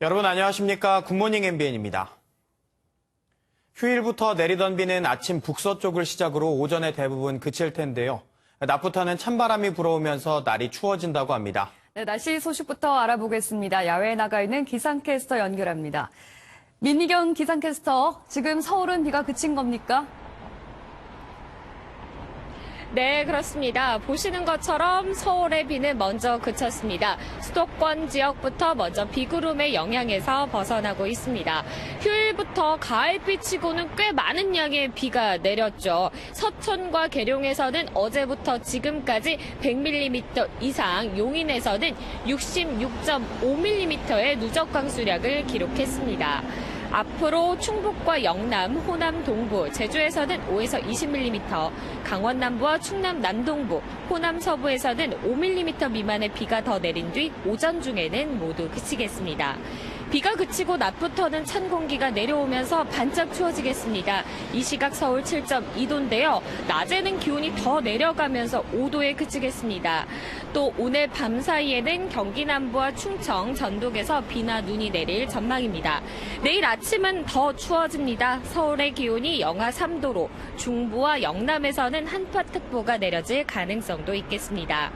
여러분 안녕하십니까? 굿모닝 MBN입니다. 휴일부터 내리던 비는 아침 북서쪽을 시작으로 오전에 대부분 그칠 텐데요. 낮부터는 찬바람이 불어오면서 날이 추워진다고 합니다. 네, 날씨 소식부터 알아보겠습니다. 야외에 나가 있는 기상캐스터 연결합니다. 민희경 기상캐스터, 지금 서울은 비가 그친 겁니까? 네, 그렇습니다. 보시는 것처럼 서울의 비는 먼저 그쳤습니다. 수도권 지역부터 먼저 비구름의 영향에서 벗어나고 있습니다. 휴일부터 가을비치고는 꽤 많은 양의 비가 내렸죠. 서천과 계룡에서는 어제부터 지금까지 100mm 이상, 용인에서는 66.5mm의 누적 강수량을 기록했습니다. 앞으로 충북과 영남, 호남 동부, 제주에서는 5에서 20mm, 강원 남부와 충남 남동부, 호남 서부에서는 5mm 미만의 비가 더 내린 뒤 오전 중에는 모두 그치겠습니다. 비가 그치고 낮부터는 찬 공기가 내려오면서 반짝 추워지겠습니다. 이 시각 서울 7.2도인데요. 낮에는 기온이 더 내려가면서 5도에 그치겠습니다. 또 오늘 밤 사이에는 경기 남부와 충청, 전북에서 비나 눈이 내릴 전망입니다. 내일 아침은 더 추워집니다. 서울의 기온이 영하 3도로 중부와 영남에서는 한파특보가 내려질 가능성도 있겠습니다.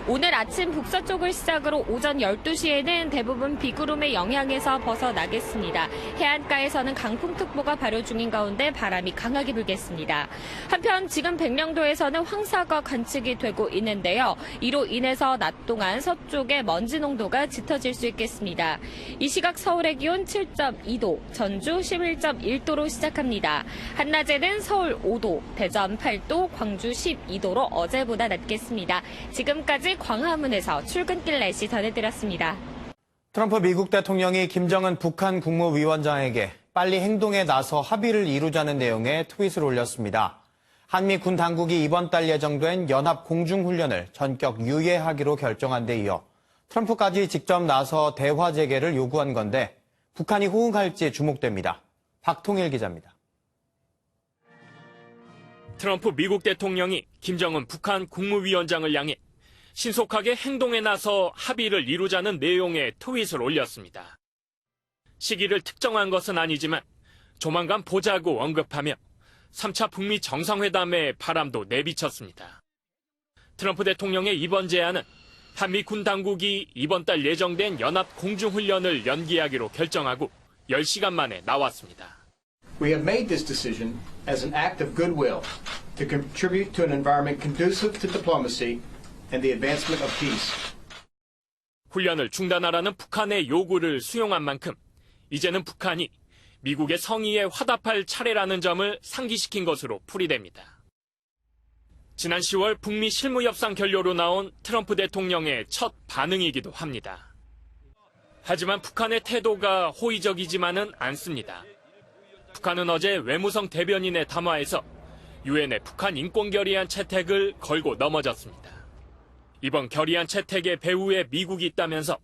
오늘 아침 북서쪽을 시작으로 오전 12시에는 대부분 비구름의 영향에서 벗어나겠습니다. 해안가에서는 강풍특보가 발효 중인 가운데 바람이 강하게 불겠습니다. 한편 지금 백령도에서는 황사가 관측이 되고 있는데요. 이로 인해서 낮 동안 서쪽의 먼지 농도가 짙어질 수 있겠습니다. 이 시각 서울의 기온 7.2도, 전주 11.1도로 시작합니다. 한낮에는 서울 5도, 대전 8도, 광주 12도로 어제보다 낮겠습니다. 지금까지 광화문에서 출근길 날씨 전해드렸습니다. 트럼프 미국 대통령이 김정은 북한 국무위원장에게 빨리 행동에 나서 합의를 이루자는 내용의 트윗을 올렸습니다. 한미 군 당국이 이번 달 예정된 연합 공중훈련을 전격 유예하기로 결정한 데 이어 트럼프까지 직접 나서 대화 재개를 요구한 건데 북한이 호응할지 주목됩니다. 박통일 기자입니다. 트럼프 미국 대통령이 김정은 북한 국무위원장을 향해 신속하게 행동에 나서 합의를 이루자는 내용의 트윗을 올렸습니다. 시기를 특정한 것은 아니지만 조만간 보자고 언급하며 3차 북미 정상회담의 바람도 내비쳤습니다. 트럼프 대통령의 이번 제안은 한미 군 당국이 이번 달 예정된 연합 공중훈련을 연기하기로 결정하고 10시간 만에 나왔습니다. We have made this decision as an act of goodwill to contribute to an environment conducive to diplomacy and the advancement of peace. 훈련을 중단하라는 북한의 요구를 수용한 만큼 이제는 북한이 미국의 성의에 화답할 차례라는 점을 상기시킨 것으로 풀이됩니다. 지난 10월 북미 실무협상 결료로 나온 트럼프 대통령의 첫 반응이기도 합니다. 하지만 북한의 태도가 호의적이지만은 않습니다. 북한은 어제 외무성 대변인의 담화에서 유엔의 북한 인권 결의안 채택을 걸고 넘어졌습니다. 이번 결의안 채택의 배후에 미국이 있다면서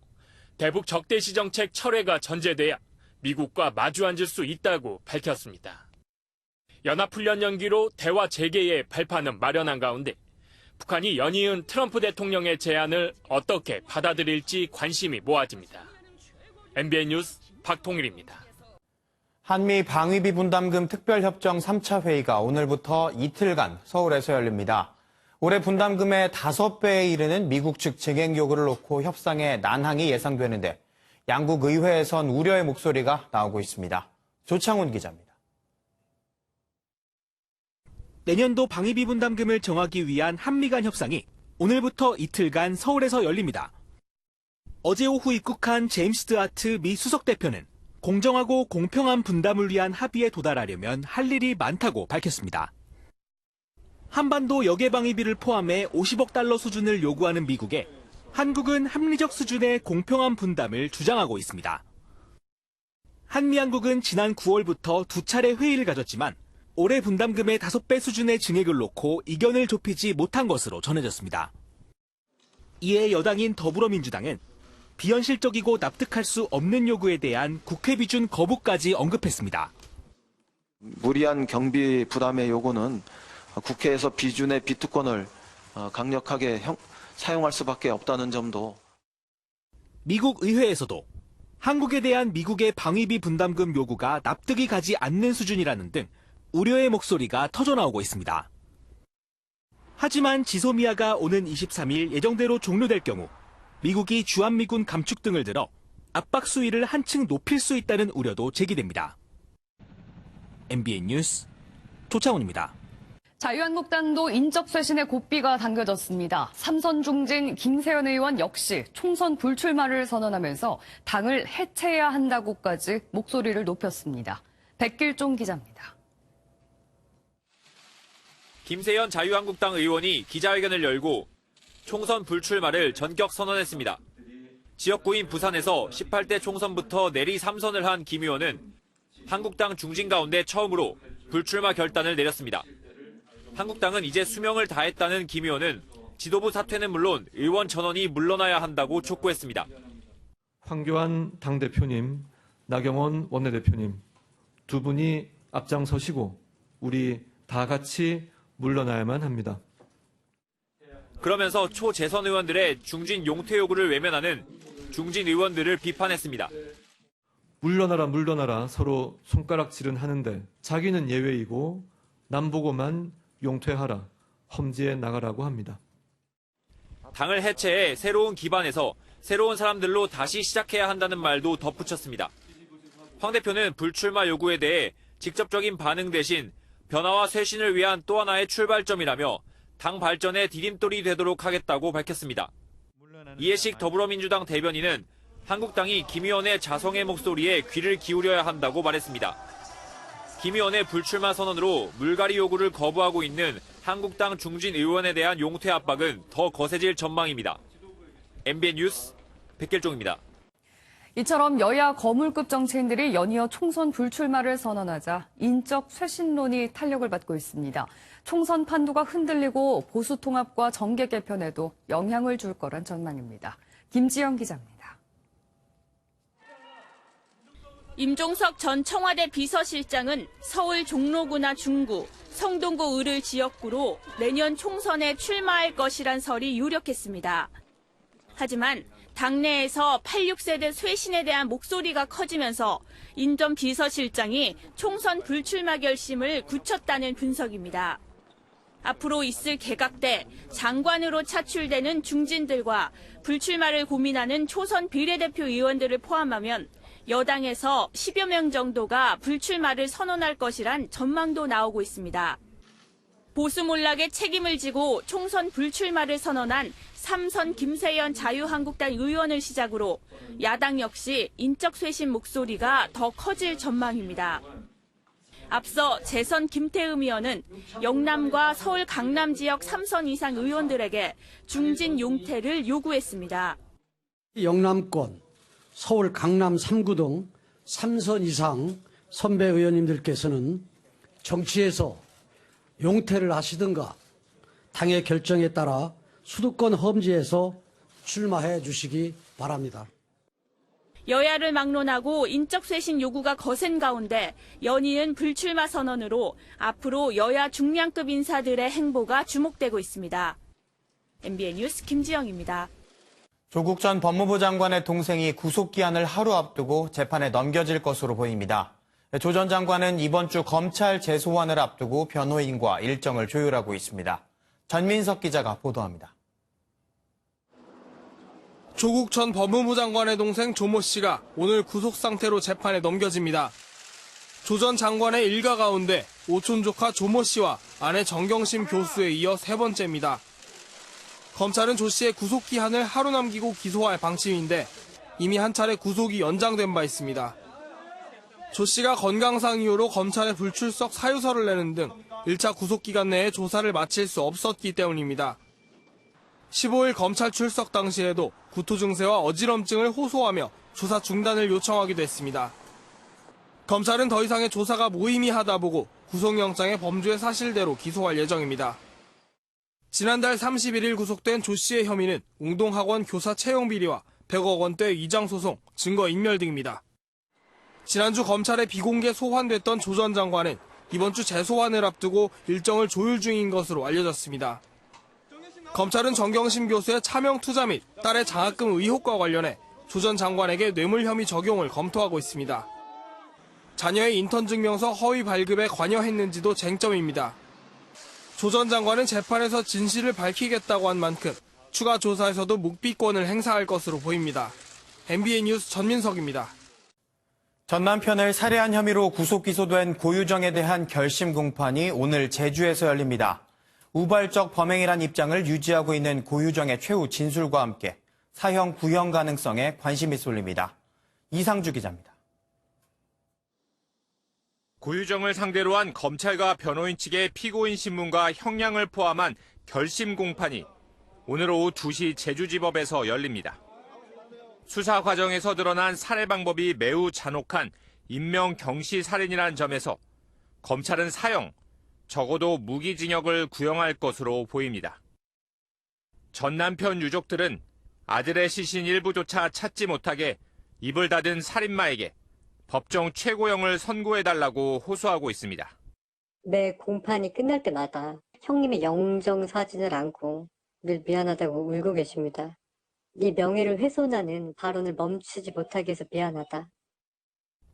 대북 적대시 정책 철회가 전제돼야 미국과 마주 앉을 수 있다고 밝혔습니다. 연합훈련 연기로 대화 재개의 발판은 마련한 가운데 북한이 연이은 트럼프 대통령의 제안을 어떻게 받아들일지 관심이 모아집니다. MBN 뉴스 박통일입니다. 한미 방위비 분담금 특별협정 3차 회의가 오늘부터 이틀간 서울에서 열립니다. 올해 분담금의 5배에 이르는 미국 측 증액 요구를 놓고 협상에 난항이 예상되는데 양국 의회에선 우려의 목소리가 나오고 있습니다. 조창훈 기자입니다. 내년도 방위비 분담금을 정하기 위한 한미 간 협상이 오늘부터 이틀간 서울에서 열립니다. 어제 오후 입국한 제임스 드하트 미 수석 대표는 공정하고 공평한 분담을 위한 합의에 도달하려면 할 일이 많다고 밝혔습니다. 한반도 역외방위비를 포함해 50억 달러 수준을 요구하는 미국에 한국은 합리적 수준의 공평한 분담을 주장하고 있습니다. 한미양국은 지난 9월부터 2차례 회의를 가졌지만 올해 분담금의 5배 수준의 증액을 놓고 이견을 좁히지 못한 것으로 전해졌습니다. 이에 여당인 더불어민주당은 비현실적이고 납득할 수 없는 요구에 대한 국회 비준 거부까지 언급했습니다. 무리한 경비 부담의 요구는 국회에서 비준의 비투권을 강력하게 사용할 수밖에 없다는 점도. 미국 의회에서도 한국에 대한 미국의 방위비 분담금 요구가 납득이 가지 않는 수준이라는 등 우려의 목소리가 터져나오고 있습니다. 하지만 지소미아가 오는 23일 예정대로 종료될 경우 미국이 주한미군 감축 등을 들어 압박 수위를 한층 높일 수 있다는 우려도 제기됩니다. MBN 뉴스 조창훈입니다. 자유한국당도 인적 쇄신의 고삐가 당겨졌습니다. 삼선 중진 김세연 의원 역시 총선 불출마를 선언하면서 당을 해체해야 한다고까지 목소리를 높였습니다. 백길종 기자입니다. 김세연 자유한국당 의원이 기자회견을 열고 총선 불출마를 전격 선언했습니다. 지역구인 부산에서 18대 총선부터 내리 3선을 한 김 의원은 한국당 중진 가운데 처음으로 불출마 결단을 내렸습니다. 한국당은 이제 수명을 다했다는 김 의원은 지도부 사퇴는 물론 의원 전원이 물러나야 한다고 촉구했습니다. 황교안 당대표님, 나경원 원내대표님 두 분이 앞장서시고 우리 다 같이 물러나야만 합니다. 그러면서 초재선 의원들의 중진 용퇴 요구를 외면하는 중진 의원들을 비판했습니다. 물러나라 물러나라 서로 손가락질은 하는데 자기는 예외이고 남 보고만 용퇴하라, 험지에 나가라고 합니다. 당을 해체해 새로운 기반에서 새로운 사람들로 다시 시작해야 한다는 말도 덧붙였습니다. 황 대표는 불출마 요구에 대해 직접적인 반응 대신 변화와 쇄신을 위한 또 하나의 출발점이라며 당 발전의 디딤돌이 되도록 하겠다고 밝혔습니다. 이해식 더불어민주당 대변인은 한국당이 김 의원의 자성의 목소리에 귀를 기울여야 한다고 말했습니다. 김 의원의 불출마 선언으로 물갈이 요구를 거부하고 있는 한국당 중진 의원에 대한 용퇴 압박은 더 거세질 전망입니다. MBN 뉴스 백길종입니다. 이처럼 여야 거물급 정치인들이 연이어 총선 불출마를 선언하자 인적 쇄신론이 탄력을 받고 있습니다. 총선 판도가 흔들리고 보수 통합과 정계 개편에도 영향을 줄 거란 전망입니다. 김지영 기자입니다. 임종석 전 청와대 비서실장은 서울 종로구나 중구, 성동구 을을 지역구로 내년 총선에 출마할 것이란 설이 유력했습니다. 하지만 당내에서 86세대 쇄신에 대한 목소리가 커지면서 임 전 비서실장이 총선 불출마 결심을 굳혔다는 분석입니다. 앞으로 있을 개각 때 장관으로 차출되는 중진들과 불출마를 고민하는 초선 비례대표 의원들을 포함하면 여당에서 10여 명 정도가 불출마를 선언할 것이란 전망도 나오고 있습니다. 보수 몰락의 책임을 지고 총선 불출마를 선언한 3선 김세연 자유한국당 의원을 시작으로 야당 역시 인적 쇄신 목소리가 더 커질 전망입니다. 앞서 재선 김태흠 의원은 영남과 서울 강남 지역 3선 이상 의원들에게 중진 용퇴를 요구했습니다. 영남권, 서울 강남 3구 등 3선 이상 선배 의원님들께서는 정치에서 용퇴를 하시든가 당의 결정에 따라 수도권 험지에서 출마해 주시기 바랍니다. 여야를 막론하고 인적 쇄신 요구가 거센 가운데 연이은 불출마 선언으로 앞으로 여야 중량급 인사들의 행보가 주목되고 있습니다. MBN 뉴스 김지영입니다. 조국 전 법무부 장관의 동생이 구속기한을 하루 앞두고 재판에 넘겨질 것으로 보입니다. 조 전 장관은 이번 주 검찰 재소환을 앞두고 변호인과 일정을 조율하고 있습니다. 전민석 기자가 보도합니다. 조국 전 법무부 장관의 동생 조모 씨가 오늘 구속 상태로 재판에 넘겨집니다. 조 전 장관의 일가 가운데 오촌 조카 조모 씨와 아내 정경심 교수에 이어 세 번째입니다. 검찰은 조 씨의 구속 기한을 하루 남기고 기소할 방침인데 이미 한 차례 구속이 연장된 바 있습니다. 조 씨가 건강상 이유로 검찰에 불출석 사유서를 내는 등 1차 구속기간 내에 조사를 마칠 수 없었기 때문입니다. 15일 검찰 출석 당시에도 구토 증세와 어지럼증을 호소하며 조사 중단을 요청하기도 했습니다. 검찰은 더 이상의 조사가 무의미하다 보고 구속영장의 범죄 사실대로 기소할 예정입니다. 지난달 31일 구속된 조 씨의 혐의는 웅동학원 교사 채용 비리와 100억 원대 위장 소송, 증거 인멸 등입니다. 지난주 검찰에 비공개 소환됐던 조 전 장관은 이번 주 재소환을 앞두고 일정을 조율 중인 것으로 알려졌습니다. 검찰은 정경심 교수의 차명 투자 및 딸의 장학금 의혹과 관련해 조 전 장관에게 뇌물 혐의 적용을 검토하고 있습니다. 자녀의 인턴 증명서 허위 발급에 관여했는지도 쟁점입니다. 조 전 장관은 재판에서 진실을 밝히겠다고 한 만큼 추가 조사에서도 묵비권을 행사할 것으로 보입니다. MBN 뉴스 전민석입니다. 전 남편을 살해한 혐의로 구속 기소된 고유정에 대한 결심 공판이 오늘 제주에서 열립니다. 우발적 범행이란 입장을 유지하고 있는 고유정의 최후 진술과 함께 사형 구형 가능성에 관심이 쏠립니다. 이상주 기자입니다. 고유정을 상대로 한 검찰과 변호인 측의 피고인 신문과 형량을 포함한 결심 공판이 오늘 오후 2시 제주지법에서 열립니다. 수사 과정에서 드러난 살해 방법이 매우 잔혹한 인명 경시 살인이라는 점에서 검찰은 사형, 적어도 무기징역을 구형할 것으로 보입니다. 전 남편 유족들은 아들의 시신 일부조차 찾지 못하게 입을 닫은 살인마에게 법정 최고형을 선고해달라고 호소하고 있습니다. 매 공판이 끝날 때마다 형님의 영정사진을 안고 늘 미안하다고 울고 계십니다. 네 명예를 훼손하는 발언을 멈추지 못하게 해서 미안하다.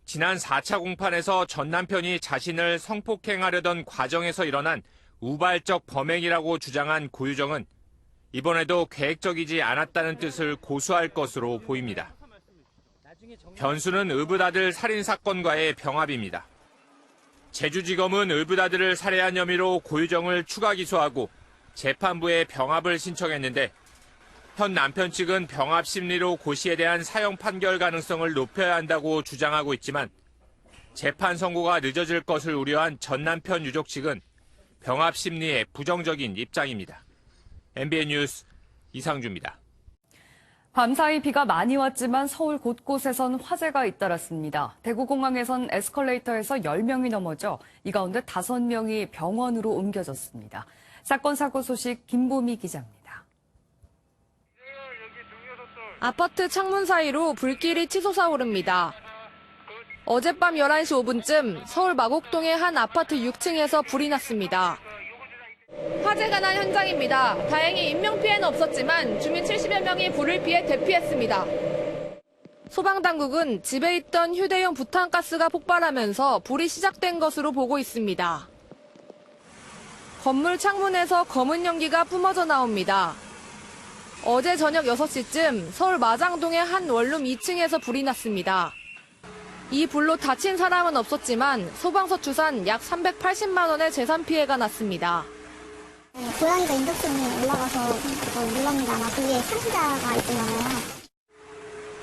지난 4차 공판에서 전 남편이 자신을 성폭행하려던 과정에서 일어난 우발적 범행이라고 주장한 고유정은 이번에도 계획적이지 않았다는 뜻을 고수할 것으로 보입니다. 변수는 의붓아들 살인사건과의 병합입니다. 제주지검은 의붓아들을 살해한 혐의로 고유정을 추가 기소하고 재판부에 병합을 신청했는데 현 남편 측은 병합 심리로 고 씨에 대한 사형 판결 가능성을 높여야 한다고 주장하고 있지만 재판 선고가 늦어질 것을 우려한 전 남편 유족 측은 병합 심리에 부정적인 입장입니다. MBN 뉴스 이상주입니다. 밤사이 비가 많이 왔지만 서울 곳곳에선 화재가 잇따랐습니다. 대구공항에선 에스컬레이터에서 10명이 넘어져 이 가운데 5명이 병원으로 옮겨졌습니다. 사건 사고 소식 김보미 기자입니다. 아파트 창문 사이로 불길이 치솟아 오릅니다. 어젯밤 11시 5분쯤 서울 마곡동의 한 아파트 6층에서 불이 났습니다. 화재가 난 현장입니다. 다행히 인명피해는 없었지만 주민 70여 명이 불을 피해 대피했습니다. 소방당국은 집에 있던 휴대용 부탄가스가 폭발하면서 불이 시작된 것으로 보고 있습니다. 건물 창문에서 검은 연기가 뿜어져 나옵니다. 어제 저녁 6시쯤 서울 마장동의 한 원룸 2층에서 불이 났습니다. 이 불로 다친 사람은 없었지만 소방서 추산 약 380만 원의 재산 피해가 났습니다. 고양이가 인덕션에 올라가서 놀랍니다. 아마 거기에 상자가 있잖아요.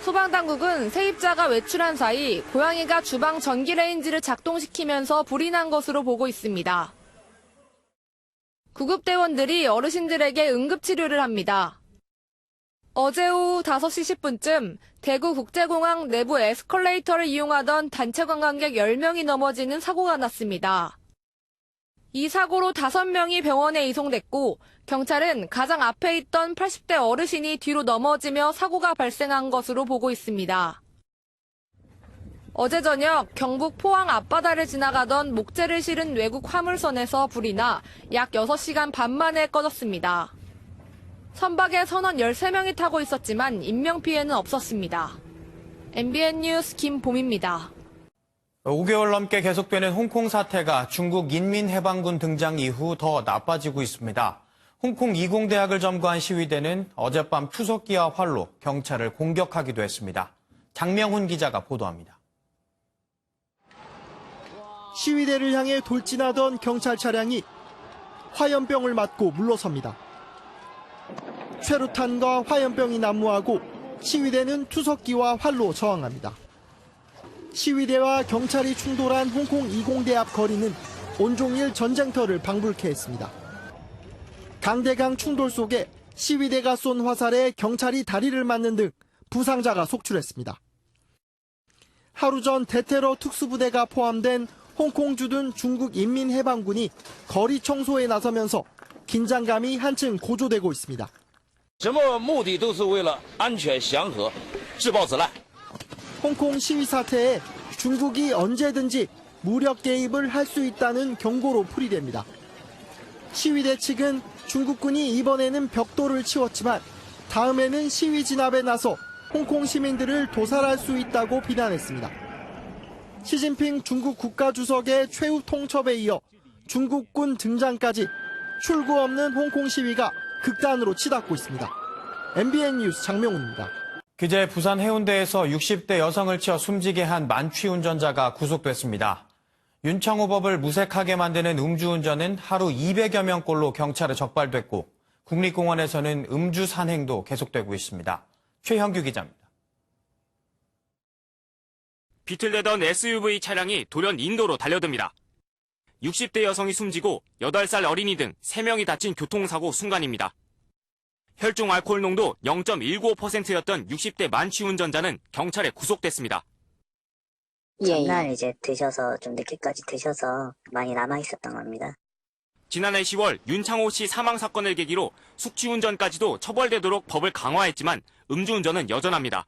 소방당국은 세입자가 외출한 사이 고양이가 주방 전기레인지를 작동시키면서 불이 난 것으로 보고 있습니다. 구급대원들이 어르신들에게 응급치료를 합니다. 어제 오후 5시 10분쯤 대구국제공항 내부 에스컬레이터를 이용하던 단체 관광객 10명이 넘어지는 사고가 났습니다. 이 사고로 5명이 병원에 이송됐고 경찰은 가장 앞에 있던 80대 어르신이 뒤로 넘어지며 사고가 발생한 것으로 보고 있습니다. 어제 저녁 경북 포항 앞바다를 지나가던 목재를 실은 외국 화물선에서 불이 나 약 6시간 반 만에 꺼졌습니다. 선박에 선원 13명이 타고 있었지만 인명피해는 없었습니다. MBN 뉴스 김봄입니다. 5개월 넘게 계속되는 홍콩 사태가 중국 인민해방군 등장 이후 더 나빠지고 있습니다. 홍콩 이공대학을 점거한 시위대는 어젯밤 투석기와 활로 경찰을 공격하기도 했습니다. 장명훈 기자가 보도합니다. 시위대를 향해 돌진하던 경찰 차량이 화염병을 맞고 물러섭니다. 최루탄과 화염병이 난무하고 시위대는 투석기와 활로 저항합니다. 시위대와 경찰이 충돌한 홍콩 이공대 앞 거리는 온종일 전쟁터를 방불케 했습니다. 강대강 충돌 속에 시위대가 쏜 화살에 경찰이 다리를 맞는 등 부상자가 속출했습니다. 하루 전 대테러 특수부대가 포함된 홍콩 주둔 중국 인민해방군이 거리 청소에 나서면서 긴장감이 한층 고조되고 있습니다. 홍콩 시위 사태에 중국이 언제든지 무력 개입을 할 수 있다는 경고로 풀이됩니다. 시위대 측은 중국군이 이번에는 벽돌을 치웠지만 다음에는 시위 진압에 나서 홍콩 시민들을 도살할 수 있다고 비난했습니다. 시진핑 중국 국가주석의 최후 통첩에 이어 중국군 등장까지 출구 없는 홍콩 시위가 극단으로 치닫고 있습니다. MBN 뉴스 장명훈입니다. 그제 부산 해운대에서 60대 여성을 치어 숨지게 한 만취 운전자가 구속됐습니다. 윤창호법을 무색하게 만드는 음주운전은 하루 200여 명꼴로 경찰에 적발됐고 국립공원에서는 음주 산행도 계속되고 있습니다. 최형규 기자입니다. 비틀대던 SUV 차량이 돌연 인도로 달려듭니다. 60대 여성이 숨지고 8살 어린이 등 3명이 다친 교통사고 순간입니다. 혈중 알코올 농도 0.195%였던 60대 만취 운전자는 경찰에 구속됐습니다. 전날 이제 드셔서 좀 늦게까지 드셔서 많이 남아 있었던 겁니다. 지난해 10월 윤창호 씨 사망 사건을 계기로 숙취운전까지도 처벌되도록 법을 강화했지만 음주운전은 여전합니다.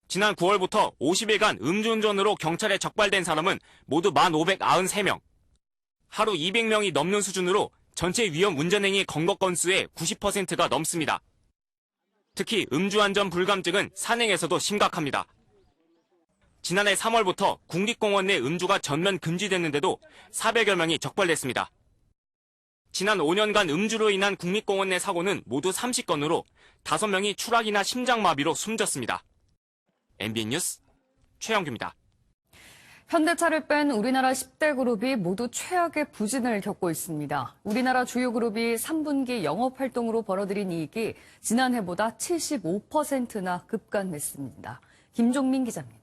지난 9월부터 50일간 음주운전으로 경찰에 적발된 사람은 모두 1,593명. 하루 200명이 넘는 수준으로 전체 위험 운전행위 검거 건수의 90%가 넘습니다. 특히 음주안전 불감증은 산행에서도 심각합니다. 지난해 3월부터 국립공원 내 음주가 전면 금지됐는데도 400여 명이 적발됐습니다. 지난 5년간 음주로 인한 국립공원 내 사고는 모두 30건으로 5명이 추락이나 심장마비로 숨졌습니다. MBN 뉴스 최영규입니다. 현대차를 뺀 우리나라 10대 그룹이 모두 최악의 부진을 겪고 있습니다. 우리나라 주요 그룹이 3분기 영업활동으로 벌어들인 이익이 지난해보다 75%나 급감했습니다. 김종민 기자입니다.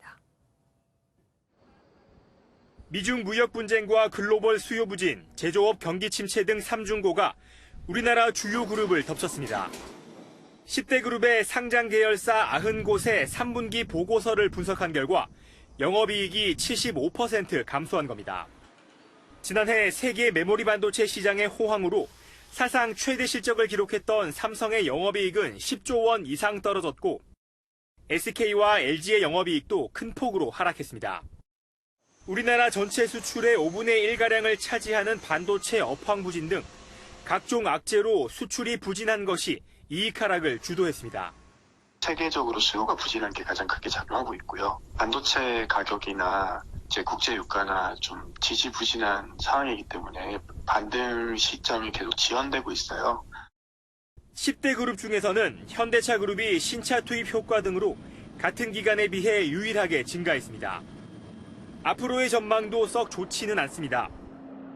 미중 무역 분쟁과 글로벌 수요 부진, 제조업 경기 침체 등 3중고가 우리나라 주요 그룹을 덮쳤습니다. 10대 그룹의 상장 계열사 90곳의 3분기 보고서를 분석한 결과 영업이익이 75% 감소한 겁니다. 지난해 세계 메모리 반도체 시장의 호황으로 사상 최대 실적을 기록했던 삼성의 영업이익은 10조 원 이상 떨어졌고 SK와 LG의 영업이익도 큰 폭으로 하락했습니다. 우리나라 전체 수출의 5분의 1가량을 차지하는 반도체 업황 부진 등 각종 악재로 수출이 부진한 것이 이익 하락을 주도했습니다. 세계적으로 수요가 부진한 게 가장 크게 작용하고 있고요. 반도체 가격이나 이제 국제 유가나 좀 지지부진한 상황이기 때문에 반등 시점이 계속 지연되고 있어요. 10대 그룹 중에서는 현대차 그룹이 신차 투입 효과 등으로 같은 기간에 비해 유일하게 증가했습니다. 앞으로의 전망도 썩 좋지는 않습니다.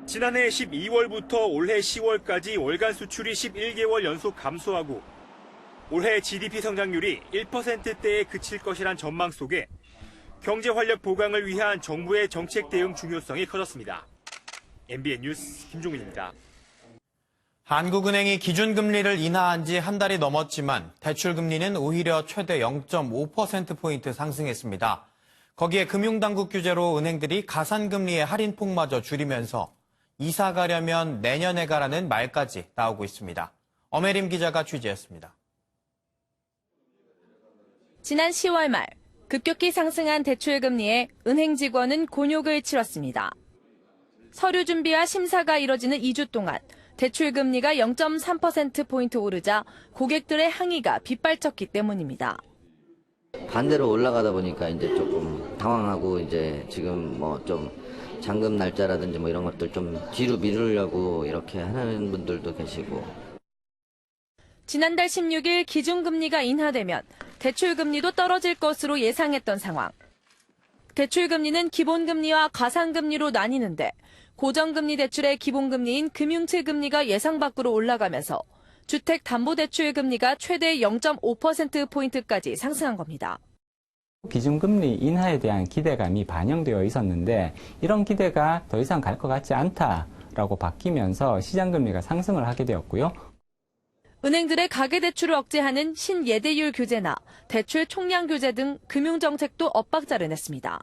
지난해 12월부터 올해 10월까지 월간 수출이 11개월 연속 감소하고 올해 GDP 성장률이 1%대에 그칠 것이란 전망 속에 경제 활력 보강을 위한 정부의 정책 대응 중요성이 커졌습니다. MBN 뉴스 김종민입니다. 한국은행이 기준금리를 인하한 지 한 달이 넘었지만 대출금리는 오히려 최대 0.5%포인트 상승했습니다. 거기에 금융당국 규제로 은행들이 가산금리의 할인폭마저 줄이면서 이사 가려면 내년에 가라는 말까지 나오고 있습니다. 엄혜림 기자가 취재했습니다. 지난 10월 말 급격히 상승한 대출금리에 은행 직원은 곤욕을 치렀습니다. 서류 준비와 심사가 이뤄지는 2주 동안 대출금리가 0.3%포인트 오르자 고객들의 항의가 빗발쳤기 때문입니다. 반대로 올라가다 보니까 이제 조금 당황하고 이제 지금 뭐 좀 잔금 날짜라든지 뭐 이런 것들 좀 뒤로 미루려고 이렇게 하는 분들도 계시고. 지난달 16일 기준금리가 인하되면 대출금리도 떨어질 것으로 예상했던 상황. 대출금리는 기본금리와 가산금리로 나뉘는데 고정금리 대출의 기본금리인 금융채 금리가 예상 밖으로 올라가면서 주택담보대출 금리가 최대 0.5%포인트까지 상승한 겁니다. 기준금리 인하에 대한 기대감이 반영되어 있었는데 이런 기대가 더 이상 갈 것 같지 않다라고 바뀌면서 시장금리가 상승을 하게 되었고요. 은행들의 가계대출을 억제하는 신예대율 규제나 대출 총량 규제 등 금융정책도 엇박자를 냈습니다.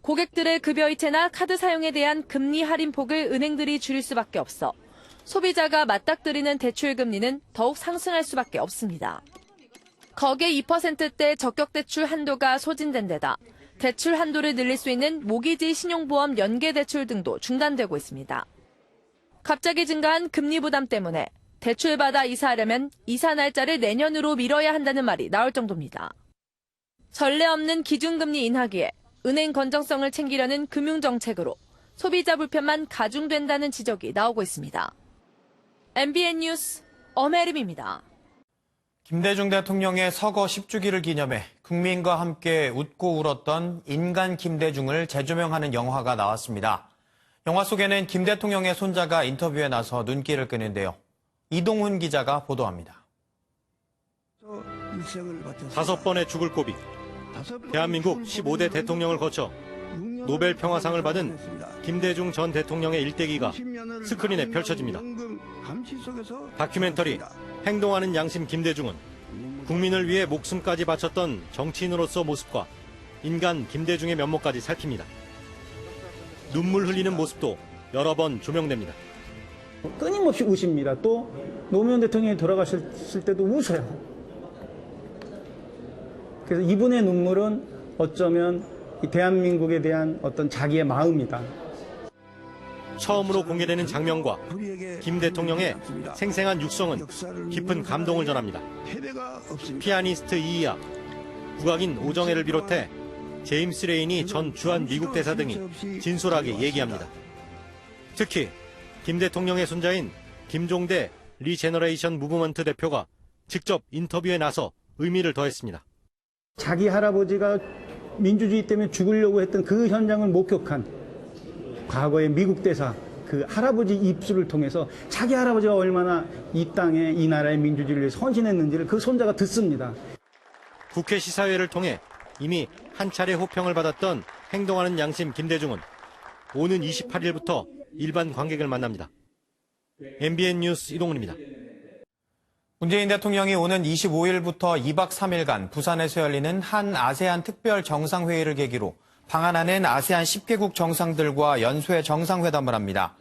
고객들의 급여이체나 카드 사용에 대한 금리 할인폭을 은행들이 줄일 수밖에 없어 소비자가 맞닥뜨리는 대출금리는 더욱 상승할 수밖에 없습니다. 거기에 2%대 적격대출 한도가 소진된 데다 대출 한도를 늘릴 수 있는 모기지 신용보험 연계대출 등도 중단되고 있습니다. 갑자기 증가한 금리 부담 때문에 대출받아 이사하려면 이사 날짜를 내년으로 미뤄야 한다는 말이 나올 정도입니다. 전례 없는 기준금리 인하기에 은행 건전성을 챙기려는 금융정책으로 소비자 불편만 가중된다는 지적이 나오고 있습니다. MBN 뉴스 엄혜림입니다. 김대중 대통령의 서거 10주기를 기념해 국민과 함께 웃고 울었던 인간 김대중을 재조명하는 영화가 나왔습니다. 영화 속에는 김 대통령의 손자가 인터뷰에 나서 눈길을 끄는데요. 이동훈 기자가 보도합니다. 5번의 죽을 고비. 대한민국 15대 대통령을 거쳐 노벨 평화상을 받은 김대중 전 대통령의 일대기가 스크린에 펼쳐집니다. 다큐멘터리 행동하는 양심 김대중은 국민을 위해 목숨까지 바쳤던 정치인으로서 모습과 인간 김대중의 면모까지 살핍니다. 눈물 흘리는 모습도 여러 번 조명됩니다. 끊임없이 우십니다. 또 노무현 대통령이 돌아가셨을 때도 우셔요. 그래서 이분의 눈물은 어쩌면 이 대한민국에 대한 어떤 자기의 마음이다. 처음으로 공개되는 장면과 김 대통령의 생생한 육성은 깊은 감동을 전합니다. 피아니스트 이희아, 국악인 오정혜를 비롯해 제임스 레인이 전 주한 미국 대사 등이 진솔하게 얘기합니다. 특히 김 대통령의 손자인 김종대 리제너레이션 무브먼트 대표가 직접 인터뷰에 나서 의미를 더했습니다. 자기 할아버지가 민주주의 때문에 죽으려고 했던 그 현장을 목격한 과거의 미국 대사 그 할아버지 입술을 통해서 자기 할아버지가 얼마나 이 땅에 이 나라의 민주주의를 위해 헌신했는지를 그 손자가 듣습니다. 국회 시사회를 통해 이미 한 차례 호평을 받았던 행동하는 양심 김대중은 오는 28일부터 일반 관객을 만납니다. MBN 뉴스 이동훈입니다. 문재인 대통령이 오는 25일부터 2박 3일간 부산에서 열리는 한 아세안 특별 정상회의를 계기로 방한하는 아세안 10개국 정상들과 연쇄 정상회담을 합니다.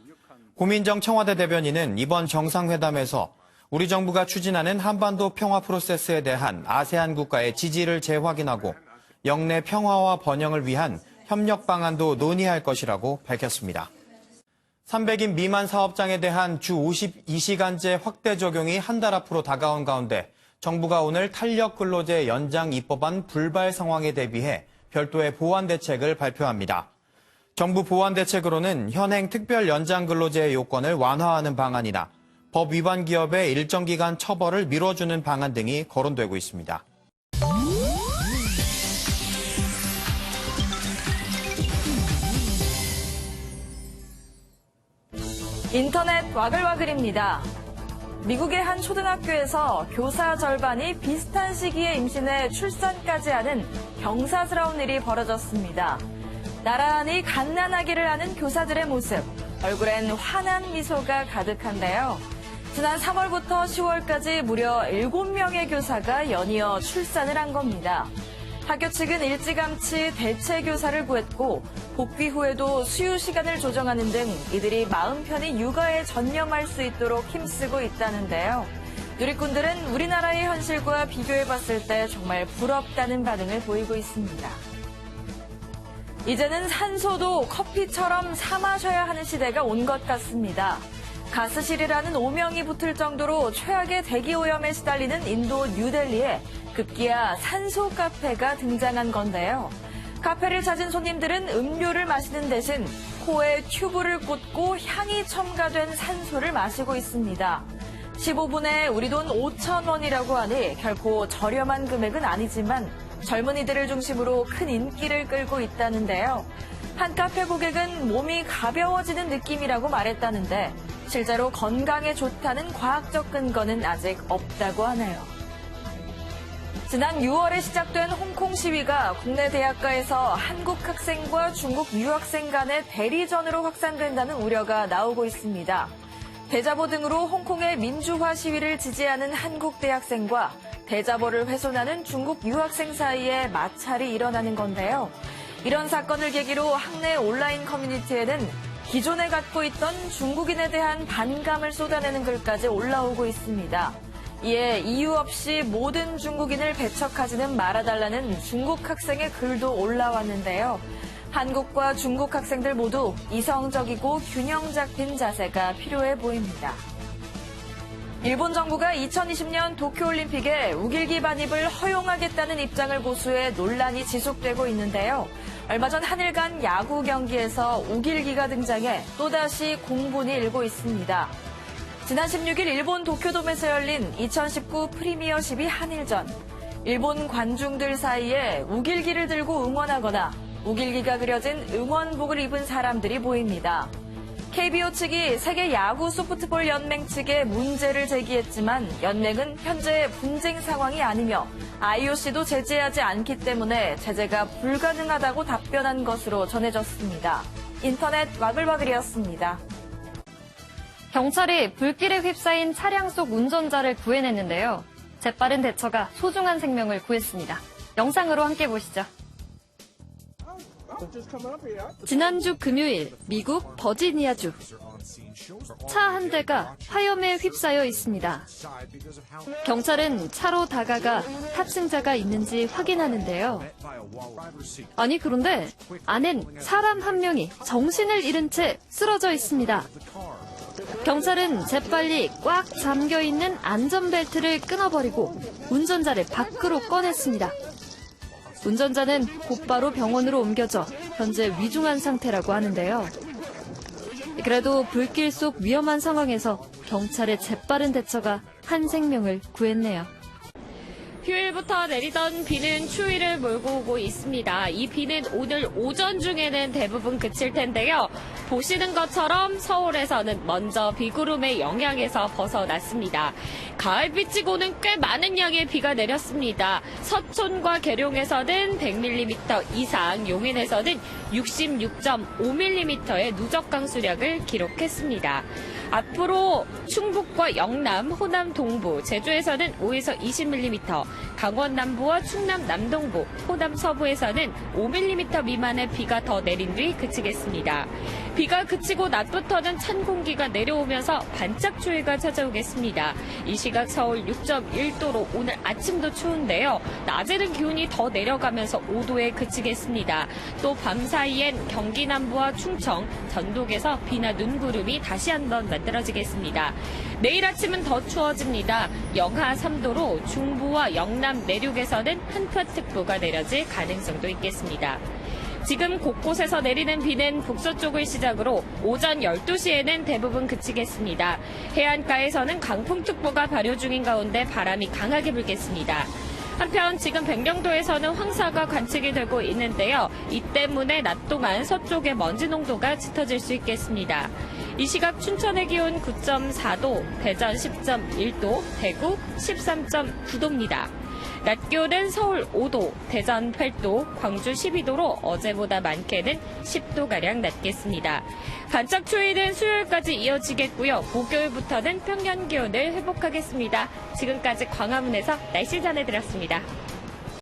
고민정 청와대 대변인은 이번 정상회담에서 우리 정부가 추진하는 한반도 평화 프로세스에 대한 아세안 국가의 지지를 재확인하고 영내 평화와 번영을 위한 협력 방안도 논의할 것이라고 밝혔습니다. 300인 미만 사업장에 대한 주 52시간제 확대 적용이 한 달 앞으로 다가온 가운데 정부가 오늘 탄력 근로제 연장 입법안 불발 상황에 대비해 별도의 보완 대책을 발표합니다. 정부 보완 대책으로는 현행 특별 연장 근로제의 요건을 완화하는 방안이나 법 위반 기업의 일정 기간 처벌을 미뤄주는 방안 등이 거론되고 있습니다. 인터넷 와글와글입니다. 미국의 한 초등학교에서 교사 절반이 비슷한 시기에 임신해 출산까지 하는 경사스러운 일이 벌어졌습니다. 나란히 갓난아기를 하는 교사들의 모습, 얼굴엔 환한 미소가 가득한데요. 지난 3월부터 10월까지 무려 7명의 교사가 연이어 출산을 한 겁니다. 학교 측은 일찌감치 대체 교사를 구했고 복귀 후에도 수유 시간을 조정하는 등 이들이 마음 편히 육아에 전념할 수 있도록 힘쓰고 있다는데요. 누리꾼들은 우리나라의 현실과 비교해봤을 때 정말 부럽다는 반응을 보이고 있습니다. 이제는 산소도 커피처럼 사 마셔야 하는 시대가 온 것 같습니다. 가스실이라는 오명이 붙을 정도로 최악의 대기오염에 시달리는 인도 뉴델리에 급기야 산소 카페가 등장한 건데요. 카페를 찾은 손님들은 음료를 마시는 대신 코에 튜브를 꽂고 향이 첨가된 산소를 마시고 있습니다. 15분에 우리 돈 5,000원이라고 하니 결코 저렴한 금액은 아니지만 젊은이들을 중심으로 큰 인기를 끌고 있다는데요. 한 카페 고객은 몸이 가벼워지는 느낌이라고 말했다는데 실제로 건강에 좋다는 과학적 근거는 아직 없다고 하네요. 지난 6월에 시작된 홍콩 시위가 국내 대학가에서 한국 학생과 중국 유학생 간의 대리전으로 확산된다는 우려가 나오고 있습니다. 대자보 등으로 홍콩의 민주화 시위를 지지하는 한국 대학생과 대자보를 훼손하는 중국 유학생 사이에 마찰이 일어나는 건데요. 이런 사건을 계기로 학내 온라인 커뮤니티에는 기존에 갖고 있던 중국인에 대한 반감을 쏟아내는 글까지 올라오고 있습니다. 이에 이유 없이 모든 중국인을 배척하지는 말아달라는 중국 학생의 글도 올라왔는데요. 한국과 중국 학생들 모두 이성적이고 균형 잡힌 자세가 필요해 보입니다. 일본 정부가 2020년 도쿄올림픽에 우길기 반입을 허용하겠다는 입장을 고수해 논란이 지속되고 있는데요. 얼마 전 한일 간 야구 경기에서 우길기가 등장해 또다시 공분이 일고 있습니다. 지난 16일 일본 도쿄돔에서 열린 2019 프리미어 12 한일전. 일본 관중들 사이에 우길기를 들고 응원하거나 우길기가 그려진 응원복을 입은 사람들이 보입니다. KBO 측이 세계 야구 소프트볼 연맹 측에 문제를 제기했지만 연맹은 현재 분쟁 상황이 아니며 IOC도 제재하지 않기 때문에 제재가 불가능하다고 답변한 것으로 전해졌습니다. 인터넷 와글와글이었습니다. 경찰이 불길에 휩싸인 차량 속 운전자를 구해냈는데요. 재빠른 대처가 소중한 생명을 구했습니다. 영상으로 함께 보시죠. 지난주 금요일 미국 버지니아주. 차 한 대가 화염에 휩싸여 있습니다. 경찰은 차로 다가가 탑승자가 있는지 확인하는데요. 아니 그런데 안엔 사람 한 명이 정신을 잃은 채 쓰러져 있습니다. 경찰은 재빨리 꽉 잠겨있는 안전벨트를 끊어버리고 운전자를 밖으로 꺼냈습니다. 운전자는 곧바로 병원으로 옮겨져 현재 위중한 상태라고 하는데요. 그래도 불길 속 위험한 상황에서 경찰의 재빠른 대처가 한 생명을 구했네요. 휴일부터 내리던 비는 추위를 몰고 오고 있습니다. 이 비는 오늘 오전 중에는 대부분 그칠 텐데요. 보시는 것처럼 서울에서는 먼저 비구름의 영향에서 벗어났습니다. 가을비치고는 꽤 많은 양의 비가 내렸습니다. 서촌과 계룡에서는 100mm 이상, 용인에서는 66.5mm의 누적 강수량을 기록했습니다. 앞으로 충북과 영남, 호남 동부, 제주에서는 5에서 20mm, 강원 남부와 충남 남동부, 호남 서부에서는 5mm 미만의 비가 더 내린 뒤 그치겠습니다. 비가 그치고 낮부터는 찬 공기가 내려오면서 반짝 추위가 찾아오겠습니다. 이 시각 서울 6.1도로 오늘 아침도 추운데요. 낮에는 기온이 더 내려가면서 5도에 그치겠습니다. 또 밤 사이엔 경기 남부와 충청, 전북에서 비나 눈구름이 다시 한번 만들어지겠습니다. 내일 아침은 더 추워집니다. 영하 3도로 중부와 영남 내륙에서는 한파특보가 내려질 가능성도 있겠습니다. 지금 곳곳에서 내리는 비는 북서쪽을 시작으로 오전 12시에는 대부분 그치겠습니다. 해안가에서는 강풍특보가 발효 중인 가운데 바람이 강하게 불겠습니다. 한편 지금 백령도에서는 황사가 관측이 되고 있는데요. 이 때문에 낮 동안 서쪽의 먼지 농도가 짙어질 수 있겠습니다. 이 시각 춘천의 기온 9.4도, 대전 10.1도, 대구 13.9도입니다. 낮 기온은 서울 5도, 대전 8도, 광주 12도로 어제보다 많게는 10도가량 낮겠습니다. 반짝 추위는 수요일까지 이어지겠고요. 목요일부터는 평년 기온을 회복하겠습니다. 지금까지 광화문에서 날씨 전해드렸습니다.